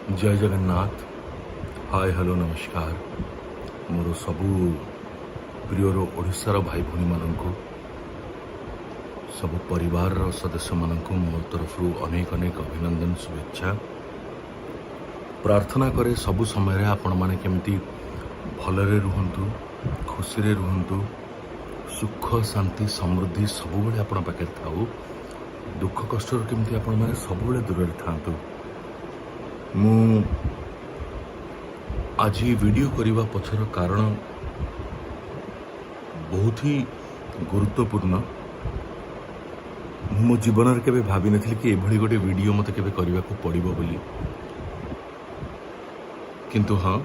जय Jagannath. Hi hello नमस्कार। मोर सबू प्रियर ओडिशार भाई भौणी मानू सब परिवार सदस्य मानू मोर तरफ अनेक अनेक अभिनंदन शुभेच्छा। प्रार्थना करे सबु समय आपण माने केमती भलरे रुहंतु, खुशी रे रुहंतु, सुख शांति समृद्धि सबुबले आपण पाखे थाउ, दुख कष्ट केमती आपण माने सबुबले दूर थांतु। मु आज वीडियो करने पछर कारण बहुत ही गुरुत्वपूर्ण। मो जीवन के भावी नी कि एभली गोटे वीडियो मत के करने को पड़ो बोली, किंतु हाँ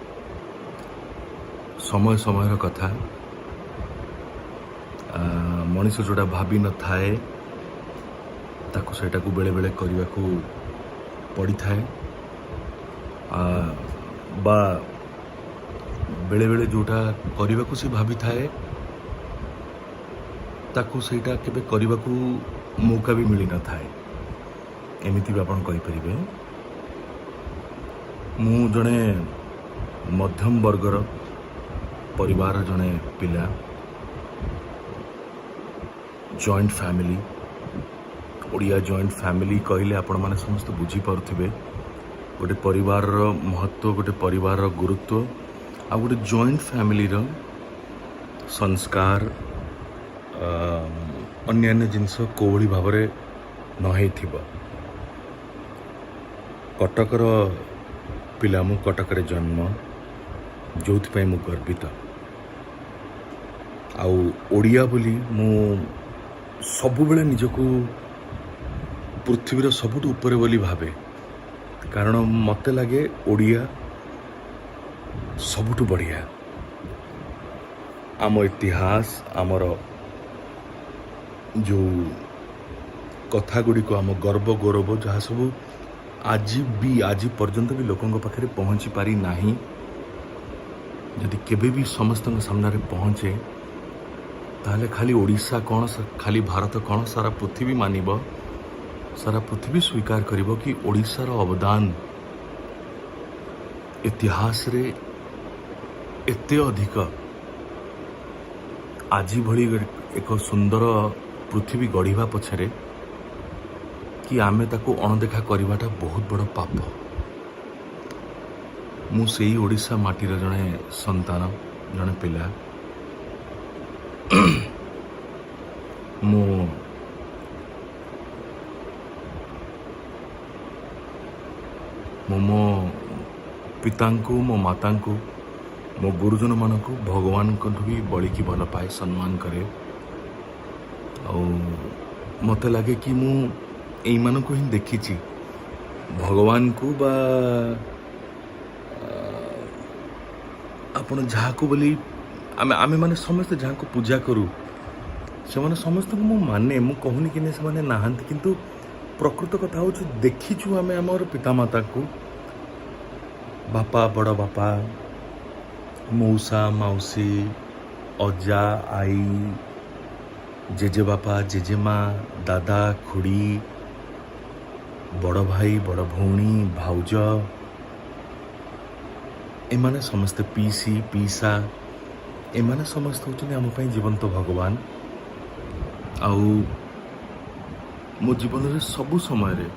समय समय कथा मनीष जोड़ा भावी न थाए ताको सेटा को बेले बेले करने को पड़ी थाए बा बेले बेले जोटा करने को सी भाभी थाए ताको सेटा केबे करने को मौका भी मिली न थाए। एमिति भी आपण कहि परिबे। मु जने मध्यम वर्गर परिवार जने पिला, joint family, Odia joint family कहले आपण माने समस्त बुझी पारुथिबे। गोटे परिवार महत्व, गोटे परिवार गुरुत्व आ गोटे जॉइंट फैमिली संस्कार अन्य जिनस कोभली भाव नई कटकर पिला मु कटक जन्म जो मु गर्वित आउ ओडिया बोली मु सबुबले निजको पृथ्वीर सबुठ ऊपर बोली भावे। कारण मत लगे ओडिया सबुठ बढ़िया। आम इतिहास आमर जो कथा गुड़ी को आम गर्व गौरव जहाँ सब आज पर्यंत भी लोकों पाखे पहुँची पारी नहीं, यदि केबे भी समस्त सामने पहुँचे ताहले खाली ओडिशा कौन, खाली भारत कौन, सारा पृथ्वी मानिब, सारा पृथ्वी स्वीकार करिबो कि ओडिशार अवदान इतिहास रे एते अधिक। आज भली एक सुंदर पृथ्वी गढ़िबा पछरे कि आमे ताको अणदेखा करिबाटा बहुत बड़ पाप। मु सेई ओडिशा माटीर जने संतान, जने पिला। मु मो पितांकु, मो मातांकु, मो गुरुजन मानकु भगवान को भी बड़ी की भल पाए, सम्मान करे। मत लगे कि मु एई मानकु ही देखिछि भगवान को बा आपण जहाँ को बोली आमे माने समस्त जहाँ को पूजा करू से माने समस्त को मु माने, मु कहूनी कि से माने नाहंती, किंतु प्रकृत कथा हूँ देखीचु आमे आमर पितामाता को, बापा बड़ बापा, मौसा मौसी, अजा आई, जेजे बापा जेजेमा, दादा खुड़ी, बड़ भाई बड़ भौणी भाउज, एमाने समस्ते पीसी पीसा, एमाने समस्त होचने आम पई जीवंत भगवान। आउ मो जीवन रे सबु समय रे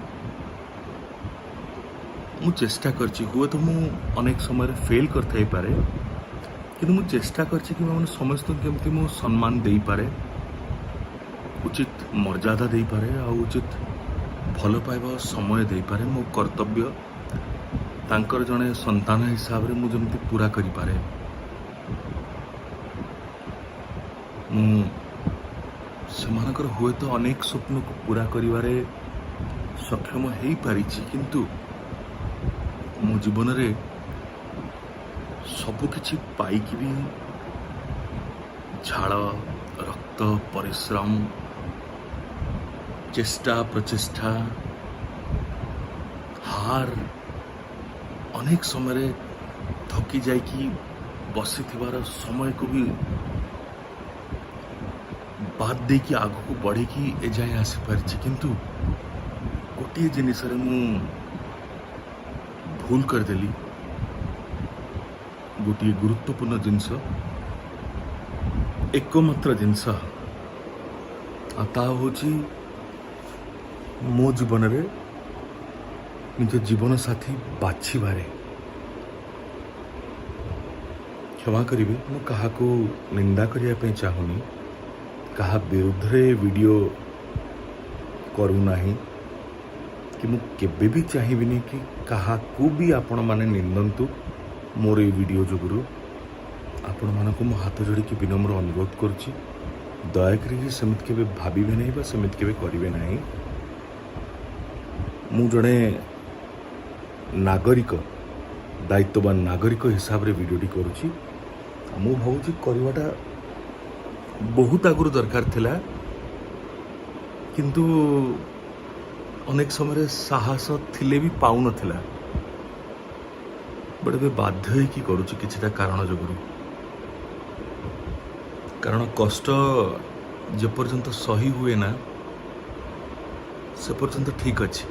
मु चेष्टा करछि, हुए तो मु अनेक समय रे फेल करथाई पारे, किंतु मु चेष्टा करछि कि मैं समस्त केमती मु सम्मान देई पारे, उचित मर्यादा देई पारे, आ उचित भल पाइबा समय देई पारे। मो कर्तव्य तांकर जने संतान हिसाब रे मु जमती पूरा करि पारे। मु सेमानकर हुए तो अनेक स्वप्न को पूरा करिवारे सक्षम हेई पारिछि, किंतु मो जीवन रे सबु किछि पाइकी भी झाड़ रक्त परिश्रम चेष्टा प्रचेष्टा हार अनेक समय थकी जाइकी बसी थिबार समय को भी बाद दे कि आग को बढ़े कि ए जाए आसी पारिछि, किंतु गोटे जिनिस रे मु भूल करदेली गोटे गुरुत्वपूर्ण जिनस एकमात्र जिनस हूँ मो जीवन रे निज जीवन साथी बाछिबारे क्षमा करिवे मु कहा को निंदा करिया पे चाहूनी कहा विरुद्ध रे वीडियो करू नाही कि मु केबे भी चाहिबिनी कि कहा को भी आपण माने निंदंतु मोर ए वीडियो जोगुरु आपण मानक मो हाथ जोड़ी कि विनम्र अनुरोध करुछि दया करी समित केबे भाबिबे नहीं बा समित केबे करिवे नाही मु जड़े नागरिक दायित्ववान नागरिक हिसाब रे वीडियोटी करुछि मु भावुछि करवाटा बहुत आगुर दरकार थिला किंतु अनेक समय साहस थिले भी पाउ नथिला बट ए बाध्य होइकी करुछि किछिटा कारण जोगुरु कारण कष्ट जे पर्यंत सही हुए ना से पर्यंत ठीक अच्छे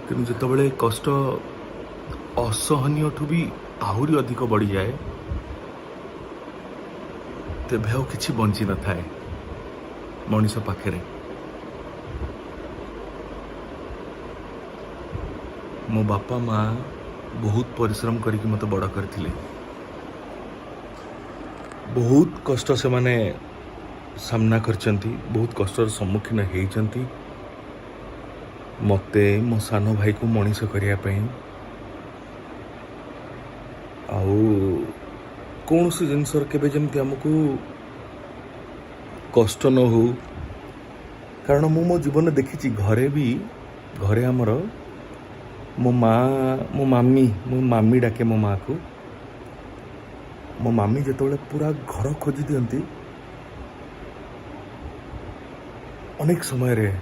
कि जिते कष्ट असहनीय ठू भी आहरी अधिक बढ़ी जाए तेबे आउ किछि बंची न थाए मनीष पाखे मो बापा माँ बहुत परिश्रम करके मत बड़ करथिले बहुत कष्ट से माने सामना करचंती बहुत कष्टर सम्मुखीन हेइचंती मते मो सानो भाई को मनीष करिया पई आउ कौन सी जिनसर केबे जेमती हमको कष्ट न हो कारण मु मो जीवन देखिछि घरे हमर मो मामी डाके मो माँ को मो मामी जेतोले पूरा घर खोजी दियंती अनेक समय रे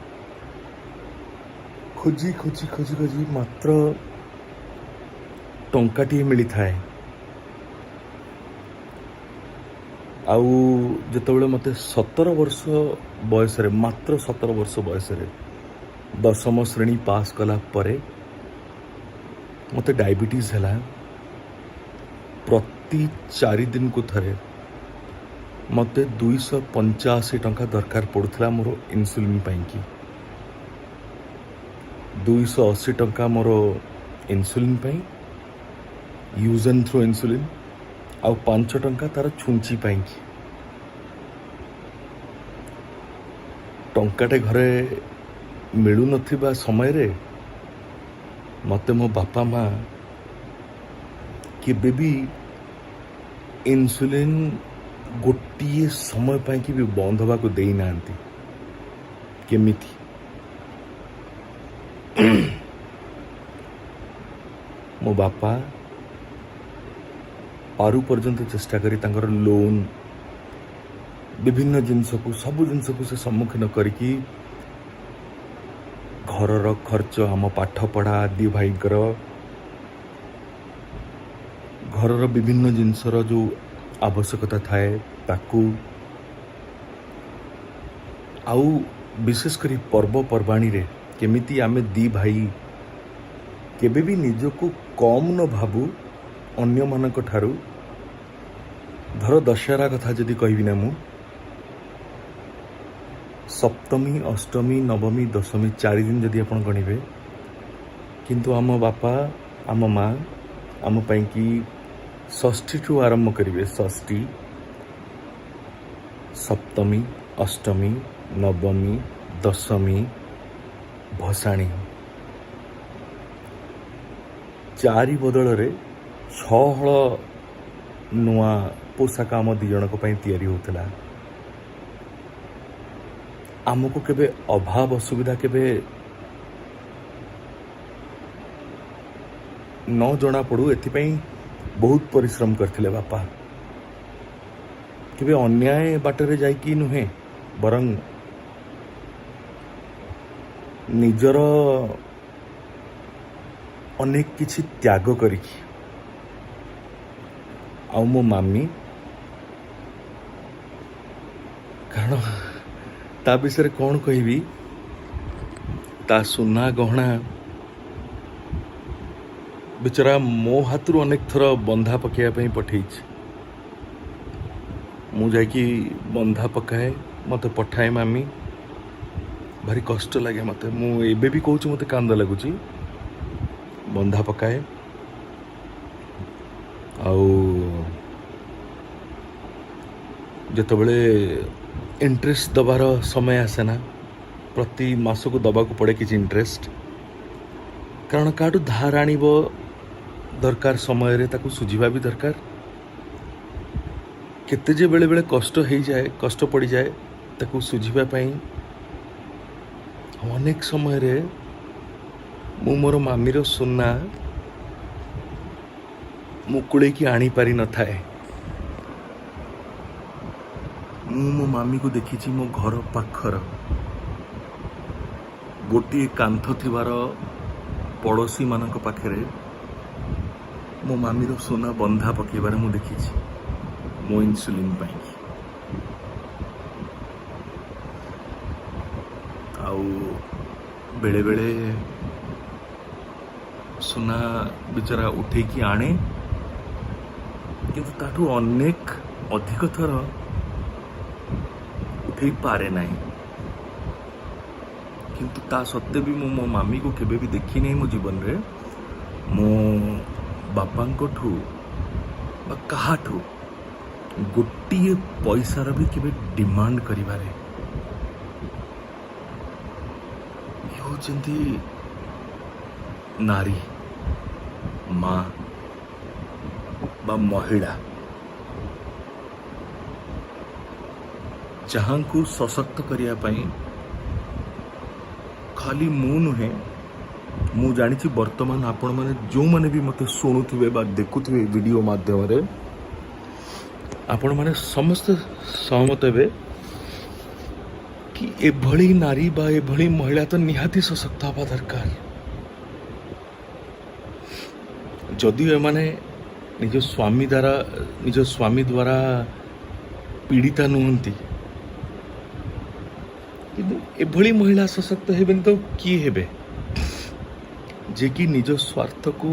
खोजी खोजी खोजी खोजी मात्र टंकाटी मिली थाए आउ जेतोले मते 17 वर्ष बयस रे मात्र 17 वर्ष बयस रे 10म श्रेणी पास कला परे मते डायबिटीज हैला प्रति 4 दिन को थरे मते 285 टंका दरकार पड़ुथला मोर इन्सुलिन पाई की 280 टंका मोर इन्सुलिन पाई यूज एंड थ्रो इन्सुलिन आउ 5 टंका तार छुंची पाई की टंकाटे घरे मिलू नथिबा समय रे मते मो बापा माँ केबे भी इन्सुलिन गोटे समय पाई कि भी बंद होगा को देई नांती केमिति मो बापा पारु पर्यंत चेष्टा करी तांकर लोन विभिन्न जिनस को सब जिनस को से सम्मुखीन करिकी घरर खर्च आम पाठ पढ़ा दी भाईकर घरर विभिन्न जिनसर जो आवश्यकता थाए ताकू आउ विशेष करी पर्वपर्वाणी रे केमिति आमे दी भाई केबे भी निजको कम न भाबू अन्य मानक ठारू धर दशहरा कथा जदि कहबी ना मु सप्तमी अष्टमी नवमी दशमी 4 दिन जदि आपण गणिबे किंतु आम बापा आम माँ आम पाई की षष्ठी ठू आरंभ करिवे षष्ठी सप्तमी अष्टमी नवमी दशमी भसाणी 4 बदल रे 6 हल नुआ पोशाक आम 2 जनक पई तैयारी होतला आमको केबे अभाव असुविधा केबे न जना पड़ू एथिपाई बहुत परिश्रम करथिले बापा केबे अन्याय बाटरे जाइकी नुहे बरं निजर अनेक किछि त्याग करिकी आउ मो मामी कारण ता विषय कौन कहबी ता सुना गहना बेचारा मो हाथरू अनेक थर बंधा पकाइबा पठे मु जाकि बंधा पकाए मत पठाए मामी भारी कष्ट लगे मत मुझे भी कहूँ मत कांद लगुच बंधा पकाए जितेबले इंटरेस्ट दबार समय आसे ना प्रति मास को दबा को पड़े किसी इंटरेस्ट कारण काटू धार आण दरकार समय रे ताकू सुझिबा भी दरकार केते जे बेले बेले कष्ट हो जाए कष्ट पड़ जाए ताकू सुझिबा पई अनेक समय रे मु मोर मामीर सुना मुकुले की आनी पारी न थाए मो मामी को देखी मो घर पाखर गोटे कांथ थिबार पड़ोशी मानक पाखरे मो मामीर सोना बंधा पकेबार मु देखी मो इन्सुलिन पाई आउ बेले बेले सोना बेचारा उठे की आने किंतु ताठू अनेक अधिक थर उठे पारे नहीं किंतु ता सत्ते भी मो मामी को केबे भी देखी नहीं मो जीवन रे मो बापांको ठू बा कहाठू गोटे पैसार भी केबे डिमांड करिबारे यो जंती नारी माँ बा महिला जहां को सशक्त करिया पई खाली मु नुहे मु जानी वर्तमान आपण मैंने जो मैंने भी मत शुणुवे देखुवे वीडियो माध्यम रे आपण मैंने समस्त सहमत हे कि एभली नारी बा एभली महिला तो निहाती सशक्त हवा दरकार जदि एमाने निज स्वामी द्वारा पीड़िता नुहंती एभली महिला सशक्त हेबे तो किए हेबे जे कि निज स्वार्थ को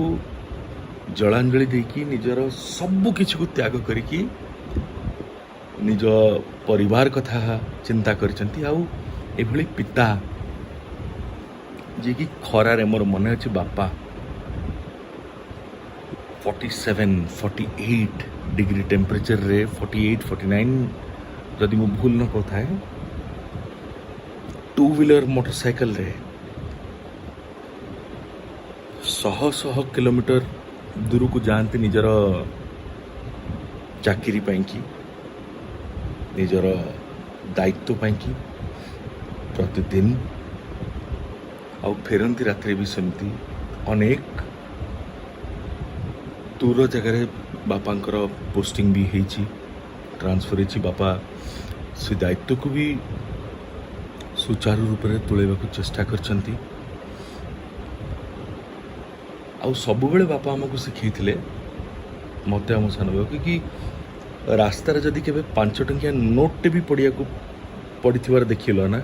जलांजलि देकी निजर सब किछ को त्याग करिकी निज परिवार कथा चिंता करचंती आउ एभली पिता जे कि खरारे मोर मन अछि बापा 47 48 डिग्री टेम्परेचर रे 48 49 जदि मु भूल न कथा है 2 व्हीलर मोटरसाइकिल रे 100 किलोमीटर दूर को जाते निजर चाकरी पाई की निजर दायित्व पाई की प्रतिदिन आउ फेरंती रात्रि भी सेमती अनेक दूर जगह बापांकर पोस्टिंग भी होती ट्रांसफर होती बापा से दायित्व को भी सुचारू रूप से तुलेबा को चेष्टा करछंती आउ सब बेले बापा आमको शिखई मत आम सान भाई कि रास्तार जदि केबे 5 टंकिया नोट भी पड़िया को पड़ीथिबार देखिल ना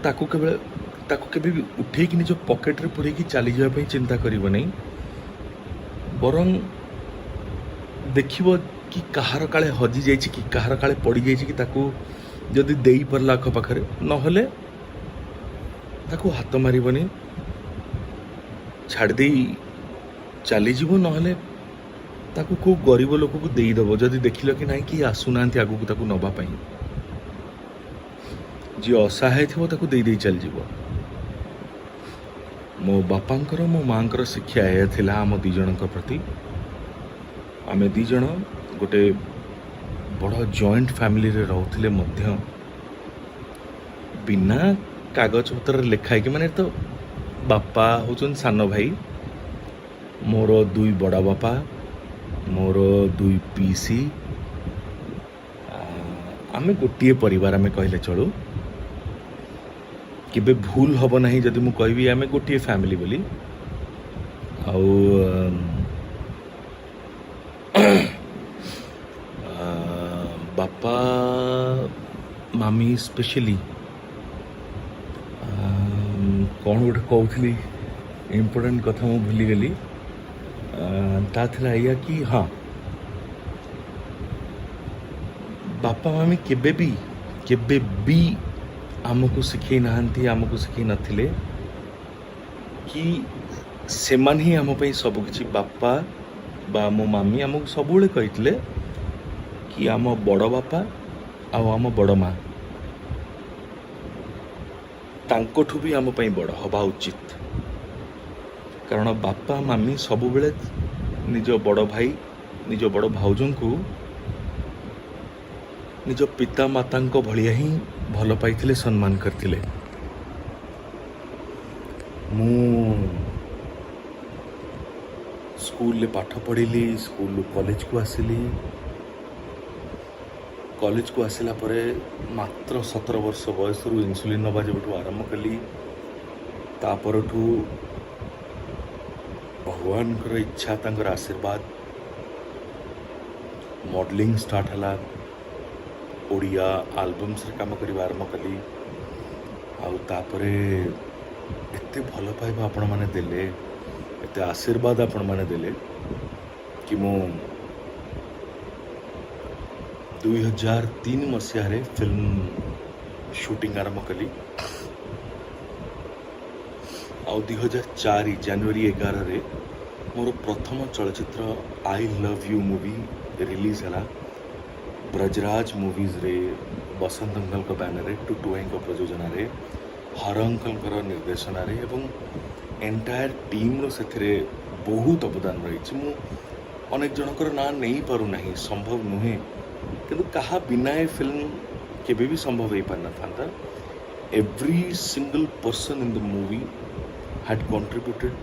ताकू केबे भी उठेकी निज पॉकेट रे पुरेकी चली जाय पई चिंता करिवो नहीं बरं देखिबो कि कहार काले हजि जाइछि कि कहार काले पड़ी जाइछि कि ताकू जदि देई परला आख पाखरे नहले ताकू हाथ मारिबनी छाड़ दे चली जीव नहले ताकू को गरीब लोक को देई दबो जदि देखिल कि नहीं कि आसुनांती आगु को ताकू नबा पई जी असहाय थिबो ताकू देई देई चल जीवो मो बापांकर मो मांकर शिक्षा यह थिला आम दी जनक प्रति आमे दी जन गोटे बड़ जॉइंट फैमिली रे रहउथिले मध्य बिना कागज पत्र लिखाई कि माने तो बापा होचन सान भाई मोर 2 बड़ा बापा मोर 2 पीसी आमे गोटे परिवार आमे कहले चलू केबे भूल हब नहीं जदि मु कहबी आमे गोटे फैमिली बोली आउ बापा मामी स्पेशली कौन गोटे कहूली इम्पोर्टेंट कथा मु भूली गली ତା ଥିଲା ଏଇଆ କି ହଁ, ବାପା ମାମି କେବେ ବି ଆମକୁ ଶିଖେଇ ନାହାନ୍ତି, ଆମକୁ ଶିଖେଇ ନଥିଲେ କି ସେମାନେ ହିଁ ଆମ ପାଇଁ ସବୁକିଛି। ବାପା ବା ମୋ ମାମି ଆମକୁ ସବୁବେଳେ କହିଥିଲେ କି ଆମ ବଡ଼ ବାପା ଆଉ ଆମ ବଡ଼ ମା ତାଙ୍କଠୁ ବି ଆମ ପାଇଁ ବଡ଼ ହେବା ଉଚିତ। କାରଣ ବାପା ମାମି ସବୁବେଳେ ନିଜ ବଡ଼ ଭାଇ, ନିଜ ବଡ଼ ଭାଉଜଙ୍କୁ ନିଜ ପିତା ମାତାଙ୍କ ଭଳିଆ ହିଁ ଭଲ ପାଇଥିଲେ, ସମ୍ମାନ କରିଥିଲେ। ମୁଁ ସ୍କୁଲରେ ପାଠ ପଢ଼ିଲି, ସ୍କୁଲରୁ କଲେଜକୁ ଆସିଲି। କଲେଜକୁ ଆସିଲା ପରେ ମାତ୍ର 17 ବର୍ଷ ବୟସରୁ ଇନ୍ସୁଲିନ୍ ନେବା ଯେବେଠୁ ଆରମ୍ଭ କଲି, ତାପରଠୁ ଭଗବାନଙ୍କର ଇଚ୍ଛା, ତାଙ୍କର ଆଶୀର୍ବାଦ, ମଡେଲିଂ ଷ୍ଟାର୍ଟ ହେଲା। ଓଡ଼ିଆ ଆଲବମ୍ସରେ କାମ କରିବା ଆରମ୍ଭ କଲି। ଆଉ ତାପରେ ଏତେ ଭଲ ପାଇବା ଆପଣମାନେ ଦେଲେ, ଏତେ ଆଶୀର୍ବାଦ ଆପଣମାନେ ଦେଲେ କି ମୁଁ 2003 ମସିହାରେ ଫିଲ୍ମ ସୁଟିଂ ଆରମ୍ଭ କଲି। ଆଉ 2004 ଜାନୁଆରୀ 11ରେ ମୋର ପ୍ରଥମ ଚଳଚ୍ଚିତ୍ର I love you movie release ହେଲା। ବ୍ରଜରାଜ ମୁଭିଜ୍ରେ ବସନ୍ତ ଅଙ୍କଲଙ୍କ ବ୍ୟାନରରେ, ଟୁଟୁ ଭାଇଙ୍କ ପ୍ରଯୋଜନାରେ, ହର ଅଙ୍କଲଙ୍କର ନିର୍ଦ୍ଦେଶନାରେ ଏବଂ ଏଣ୍ଟାୟାର ଟିମ୍ର ସେଥିରେ ବହୁତ ଅବଦାନ ରହିଛି। ମୁଁ ଅନେକ ଜଣଙ୍କର ନାଁ ନେଇପାରୁନାହିଁ, ସମ୍ଭବ ନୁହେଁ, କିନ୍ତୁ କାହା ବିନା ଏ ଫିଲ୍ମ କେବେ ବି ସମ୍ଭବ ହେଇପାରିନଥାନ୍ତା। Every single person in the movie had contributed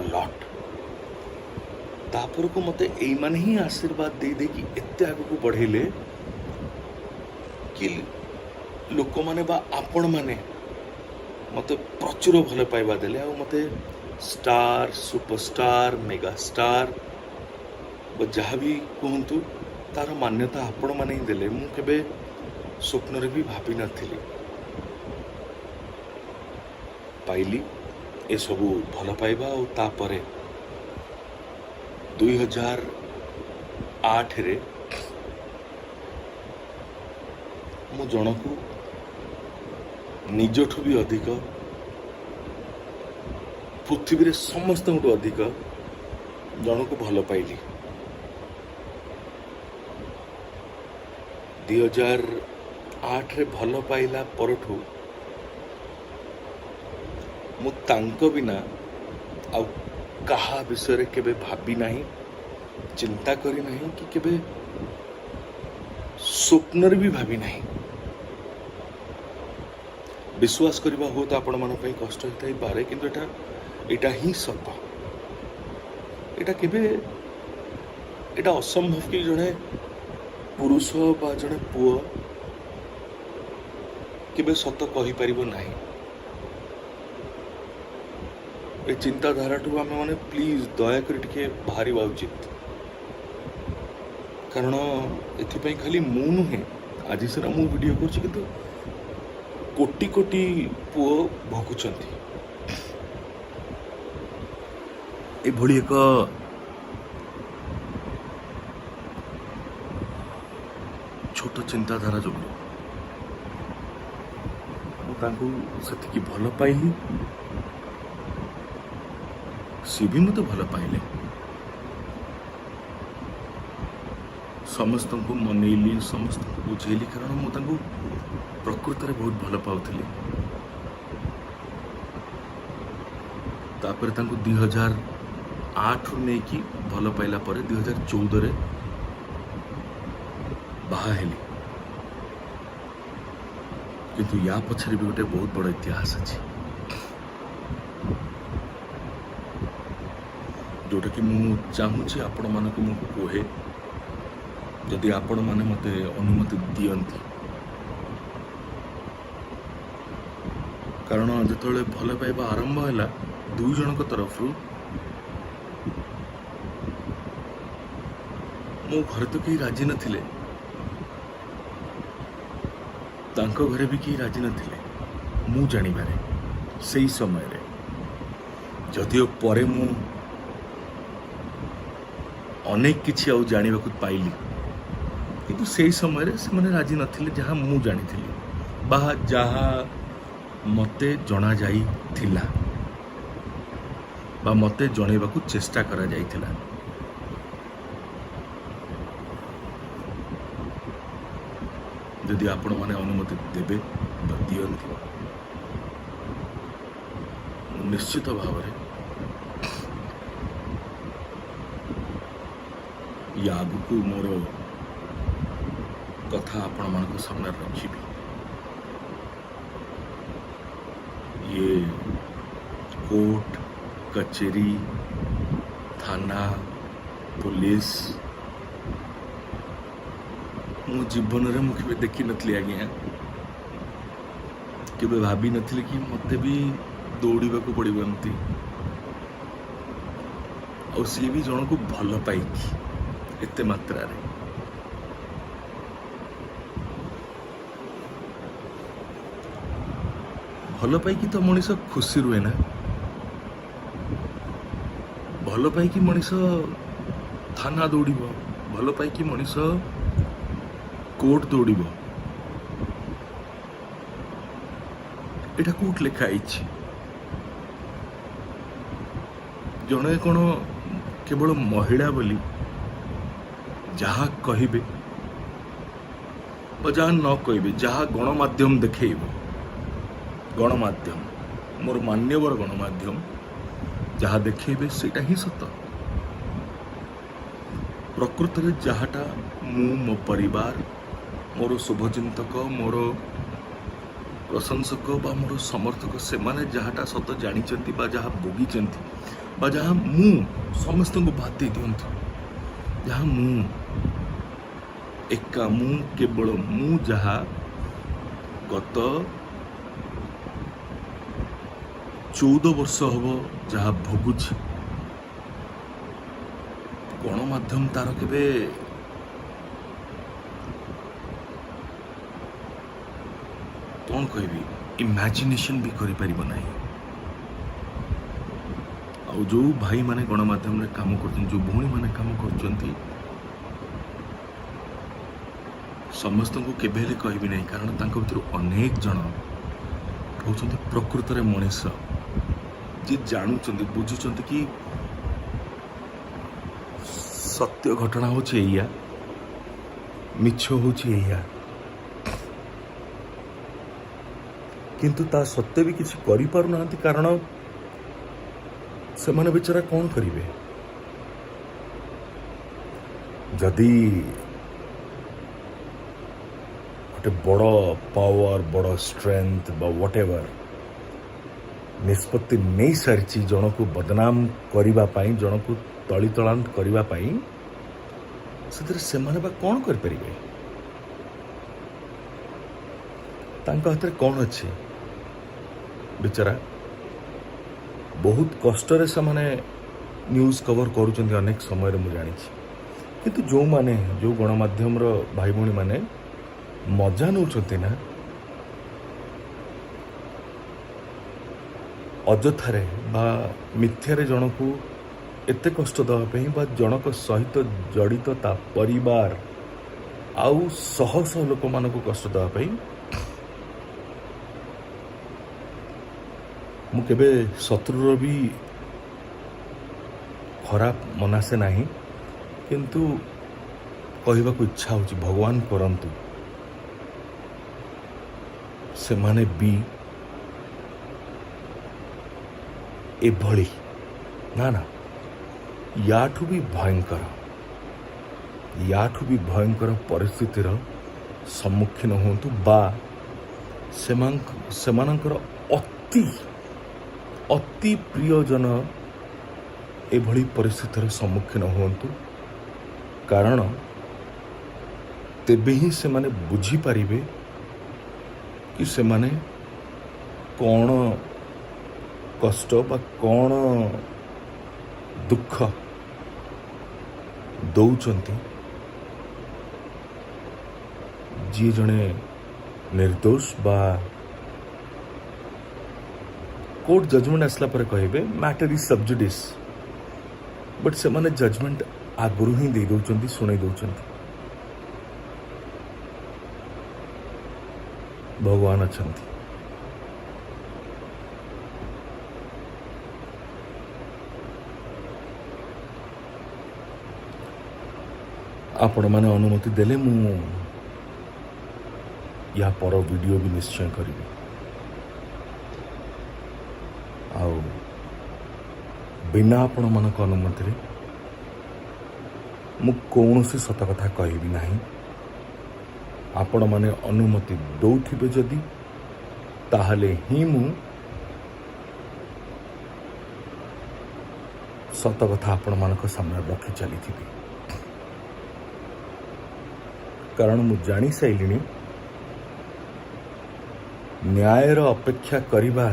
a lot। ତାପରକୁ ମୋତେ ଏଇମାନେ ହିଁ ଆଶୀର୍ବାଦ ଦେଇକି ଏତେ ଆଗକୁ ବଢ଼େଇଲେ କି ଲୋକମାନେ ବା ଆପଣମାନେ ମୋତେ ପ୍ରଚୁର ଭଲ ପାଇବା ଦେଲେ। ଆଉ ମୋତେ ଷ୍ଟାର, ସୁପରଷ୍ଟାର, ମେଗା ଷ୍ଟାର ବା ଯାହା ବି କୁହନ୍ତୁ, ତା'ର ମାନ୍ୟତା ଆପଣମାନେ ହିଁ ଦେଲେ। ମୁଁ କେବେ ସ୍ୱପ୍ନରେ ବି ଭାବିନଥିଲି ପାଇଲି ଏସବୁ ଭଲ ପାଇବା। ଆଉ ତାପରେ 2008ରେ ମୁଁ ଜଣକୁ ନିଜଠୁ ବି ଅଧିକ, ପୃଥିବୀରେ ସମସ୍ତଙ୍କଠୁ ଅଧିକ ଜଣକୁ ଭଲ ପାଇଲି। 2008ରେ ଭଲ ପାଇଲା ପରଠୁ ମୁଁ ତାଙ୍କ ବିନା ଆଉ କାହା ବିଷୟରେ କେବେ ଭାବି ନାହିଁ, ଚିନ୍ତା କରିନାହିଁ କି କେବେ ସ୍ୱପ୍ନରେ ବି ଭାବି ନାହିଁ। ବିଶ୍ୱାସ କରିବା ହୁଏତ ଆପଣମାନଙ୍କ ପାଇଁ କଷ୍ଟ ହେଇଥାଇପାରେ, କିନ୍ତୁ ଏଇଟା ହିଁ ସତ। ଏଇଟା ଅସମ୍ଭବ କି ଜଣେ ପୁରୁଷ ବା ଜଣେ ପୁଅ କେବେ ସତ କହିପାରିବ ନାହିଁ। ଏ ଚିନ୍ତାଧାରାଠୁ ଆମେ ମାନେ ପ୍ଲିଜ୍ ଦୟାକରି ଟିକେ ବାହାରିବା ଉଚିତ। କାରଣ ଏଥିପାଇଁ ଖାଲି ମୁଁ ନୁହେଁ, ଆଜି ସିନା ମୁଁ ଭିଡ଼ିଓ କରୁଛି, କିନ୍ତୁ କୋଟି କୋଟି ପୁଅ ଭୋଗୁଛନ୍ତି ଏଭଳି ଏକ ଛୋଟ ଚିନ୍ତାଧାରା ଯୋଗୁଁ। ମୁଁ ତାଙ୍କୁ ସେତିକି ଭଲ ପାଇଲି, ସିଏ ବି ମୋତେ ଭଲ ପାଇଲେ। ସମସ୍ତଙ୍କୁ ମନେଇଲି, ସମସ୍ତଙ୍କୁ ବୁଝେଇଲି, କାରଣ ମୁଁ ତାଙ୍କୁ ପ୍ରକୃତରେ ବହୁତ ଭଲ ପାଉଥିଲି। ତାପରେ ତାଙ୍କୁ 2008ରୁ ନେଇକି ଭଲ ପାଇଲା ପରେ 2014ରେ ବାହା ହେଲି। କିନ୍ତୁ ୟା ପଛରେ ବି ଗୋଟେ ବହୁତ ବଡ଼ ଇତିହାସ ଅଛି, ଯେଉଁଟାକି ମୁଁ ଚାହୁଁଛି ଆପଣମାନଙ୍କୁ ମୁଁ କୁହେ, ଯଦି ଆପଣମାନେ ମୋତେ ଅନୁମତି ଦିଅନ୍ତି। କାରଣ ଯେତେବେଳେ ଭଲ ପାଇବା ଆରମ୍ଭ ହେଲା ଦୁଇ ଜଣଙ୍କ ତରଫରୁ, ମୋ ଘରେ ତ କେହି ରାଜି ନଥିଲେ, ତାଙ୍କ ଘରେ ବି କେହି ରାଜି ନଥିଲେ ମୁଁ ଜାଣିବାରେ ସେଇ ସମୟରେ। ଯଦିଓ ପରେ ମୁଁ अनेक किछि आउ जानिबाकु पाइली किंतु सेई समय से राजी नथिले जहाँ मु जानी बा जहाँ मते जना जाई थिला बा मते जणेबाकू चेष्टा करा जाइथिला। यदि आपण माने अनुमति देबे बा दियंती निश्चित भाव या आगुकू मोर कथा आपण मान सामने रखी ये कोर्ट कचेरी थाना पुलिस मो जीवन में मुझे देखी नी आज्ञा केवे भाभी नी कि मत भी दौड़ा पड़ो एमती आ सी भी जन को भल पाई एते मात्रा रे भल पाई तो मनीष खुशी रुए ना भल पाई मनीष थाना दौड़ भल पाई मनीष कोर्ट दौड़ एटा कोर्ट लिखाई जड़े कौन केवल महिला बोली जहाँ कहे जहाँ न कहे जहाँ गणमाध्यम देखेब गणमाध्यम मोर मान्यवर गणमाध्यम जहाँ देखेबे सेटा ही सत प्रकृत में जहाँटा मो परिवार मोर शुभचिंतक मोर प्रशंसक बा मोर समर्थक से माने जहाँटा सत जानी बा जहाँ भोगी बा जहाँ मु समस्त को बात दे दिंतु जहाँ मु एका मु केवल मु जहाँ गत 14 वर्ष हम जहाँ भोगुछि गणमाध्यम तार केबे कौन कहबी इमेजिनेशन भी करि परिबो नाही आ जो भाई माने गणमाध्यम रे काम करछन जो भौणी माने काम करछंती समस्त को केबे ले कहबी नहीं कारण तांको भितर अनेक जन होचंती प्रकृत रे मनीष जे जानुचंती बुझुचंती कि सत्य घटना होची एया मिछ होची एया किंतु ता सत्य भी किसी करि पारु नांती कारण से माने बेचारा कौन करिवे जदि गोटे बड़ पावर बड़ स्ट्रेंथ बा व्हाट एवर निष्पत्ति नहीं सारी जन को बदनाम करने पाई जन को तलीतलांत करने पाई से माने बा कौन कर परिवे तांका हाथ कौन अच्छे बेचारा बहुत कष्ट से माने न्यूज कवर करुचंती अनेक समय मुझे जानी किंतु जो माने जो गणमाध्यम भाई भौणी माने मजा नौचंती ना अजथारे बा मिथ्यारे जन को एते कष्ट देवाई बा जनक सहित जड़ित ता परिवार आउ शह शह लोक मान को कष्ट देवाई मु केबे शत्रुर भी खराब मनासे नहीं किंतु कहवा को इच्छा होची भगवान करंतु से माने भी एभली ना ना याठू भी भयंकर परिस्थितिर सम्मुखीन होंतु बा सेमानंकर अति प्रियजन एभली परिस्थितिर सम्मुखीन होंतु कारण तेबे ही से माने बुझी पारिबे कि से माने कौन कष्ट बा कौन दुख दौचंती जी जने निर्दोष बा कोर्ट जजमेंट आसला पर कहबे मैटर इज सबजुडिस बट से माने जजमेंट आगुरी ही दे दौरान शुणे दौरान भगवान अच्छा आपण मैंने अनुमति देले मु या पर वीडियो भी निश्चय करी आउ बिना आपण मान अनुमति रे मु कौन सी सत कथा कहबी नहीं आपण माने अनुमति दौथिबे जदि ताहले ही मु सत कथा आपण मानक सामने रखी चली थी कारण मु जानी साइलिनी न्यायर अपेक्षा करिबा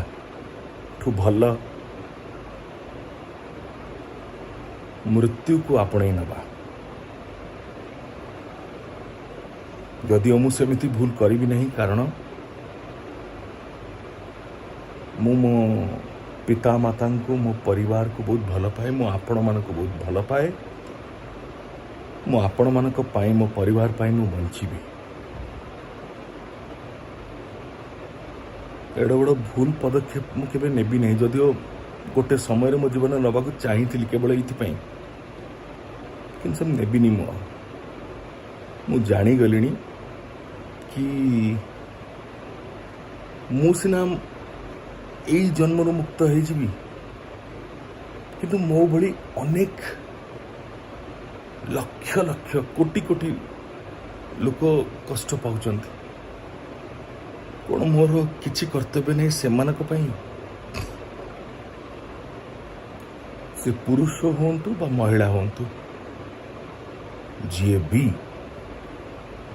ठू भल मृत्यु को आपणे नबा जदि मु सेमिति भूल करी नहीं कारण मु मो पिता माता को मो परिवार को बहुत भल पाए मु आपण मान को बहुत भल पाए मु आपण मान मो परिवार पाई मु बंचीबी एड बड़ भूल पदक्षेप मु केबे नेबी नहीं जदिओ गोटे समय मो जीवन नबा को चाहती केवल ये कि नेबिनी मु जानी गलिनी कि मु सिना यही जन्म मुक्त हो किंतु मो भली अनेक लक्ष लक्ष कोटि कोटि लोक कष्ट पाउछन कौन मोर किछि कर्तव्य नहीं से मानक पई से पुरुष होंतु बा महिला होंतु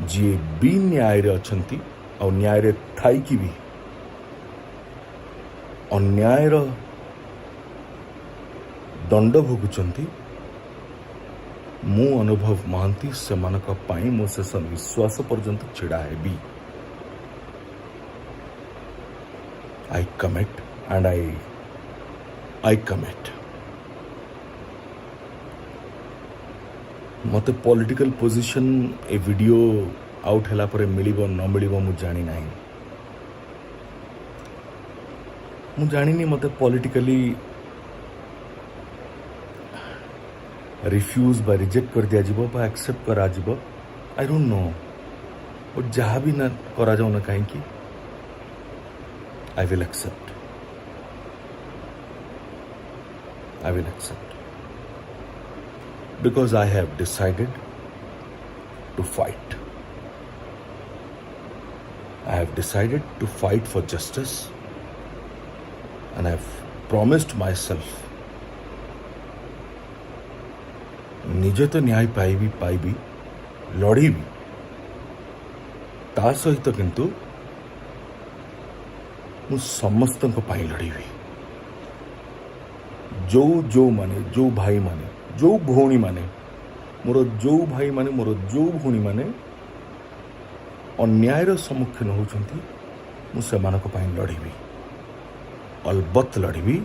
जी भी न्याय रे अछंती और न्याय रे थाई की भी अन्याय रो दंड भोगुचंती मु अनुभव महांती से मानक पाई मो शेष विश्वास पर्यंत छिड़ा हेबी I commit and I commit मते पॉलिटिकल पोजीशन ए वीडियो आउट हैला परे मिलिबो न मिलिबो मु जानी नाही मु जानिनी मते पॉलिटिकली रिफ्यूज बा रिजेक्ट कर दिया जीवो बा एक्सेप्ट करा जीवो आई डोंट नो बट जहाँ भी ना करा जाओ ना कहीं की I will accept because I have decided to fight. I have decided to fight for justice and I have promised myself निजे तो न्याय पाइबी लड़ीबी ता सहित किंतु मु समस्त लड़ीबी जो माने जो भाई माने जो भौणी माने मोर जो भाई माने मोर जो भौणी माने अन्यायर सम्मुखीन होउछंती मु सेमानक पई लड़ीबी अलबत् लड़ीबी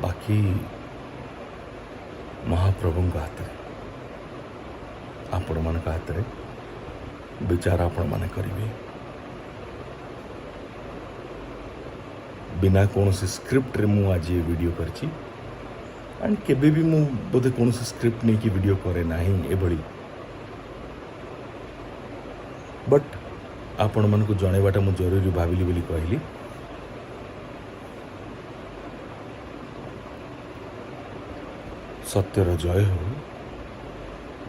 बाकी महाप्रभु हाथ में आपण मान हाथ में विचार आपण माने करिवे बिना कौन सी स्क्रिप्ट रे मु आज ये वीडियो करची एंड केबे भी मु बोधे कौन सी स्क्रिप्ट नहीं की वीडियो करे नाही ए भली बट आपण मान को जणेबाटा मु जरूरी भाबिली बोली कहली सत्यर जय हो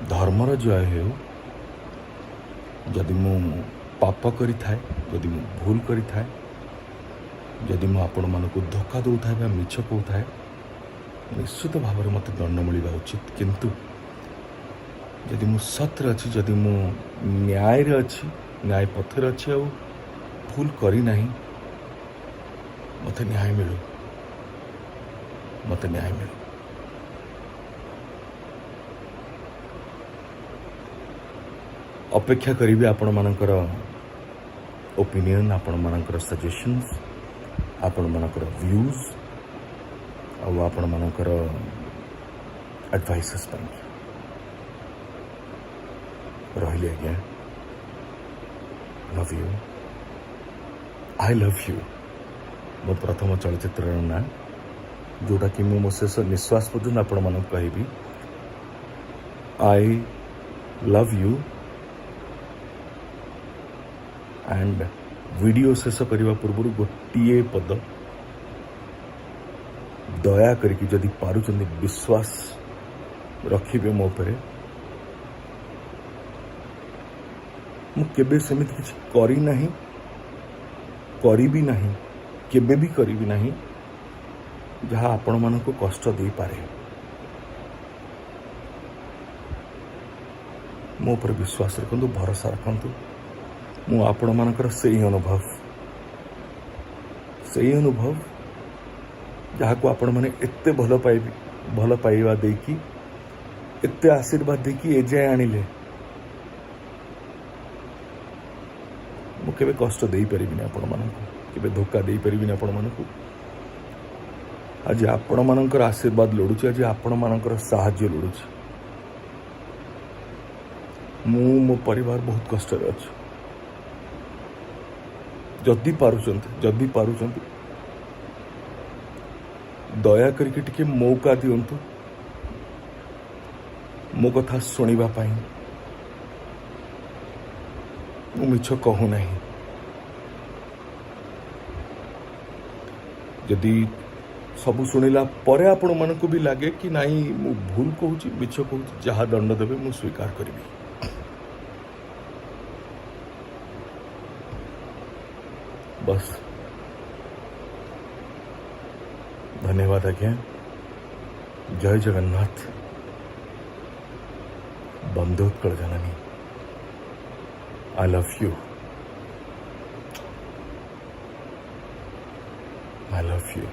धर्मर जय हो जदि मु पाप करि थाए जदि मु भूल करि थाए जदि मु आपण मानक धोखा दौ थाए मिछ कहू थाए निश्चित भाव में मत दंड मिलवा उचित किंतु जदि मु सत्य अच्छी जदि मु न्याय रे अच्छी न्याय पथर अच्छी आ भूल करी नहीं मत न्याय मिलू अपेक्षा करी आपण मानकर ओपिनियन, आपण मानकर सजेशंस, आपण मानकर व्यूज और आपण मानकर एडवाइसेस रही आज्ञा। Love you, I love you. मो प्रथम चलचित्र ना जोटा कि मो शेष निश्वास पर्यंत आपण मानक कहबी आई लव यू। एंड वीडियो शेष करने पूर्व गोटे पद दया करके जदि पारुचंदी विश्वास रखिबे मो पर, मु केबे सेमिति किछि करी नहीं, करी भी नहीं, केबे भी करी भी नहीं जहाँ आपण मानक कष्ट दे पारे। मो पर विश्वास रखंतु, भरोसा रखंतु। मु आपण मानकर से अनुभव जहाँ को आपण माने एते भल पाइबा देकी, एते आशीर्वाद देकी एजाए आनिले, मु केबे कष्ट दे परिबिनी आपण मानकु, केबे धोखा दे परिबिनी आपण मानकु। आज आपण मानकर आशीर्वाद लोडुची, आज आपण मानकर साहाय्य लोडुची। मु मो परिवार बहुत कष्ट रे अछि। जदि पारुचंती दया करके टिके मौका दियंतु मो कथा सुनिबा पाई। मु मिछ कहू नहीं। जदि सब शुणिला परे आपण मानकु भी लागे कि नहीं मु भूल कहूची, मिछ कहूची, जहा दंड देबे मु स्वीकार करिबी। बस धन्यवाद आज्ञा। जय जगन्नाथ। बंदे उत्कल जननी। I love you, I love you.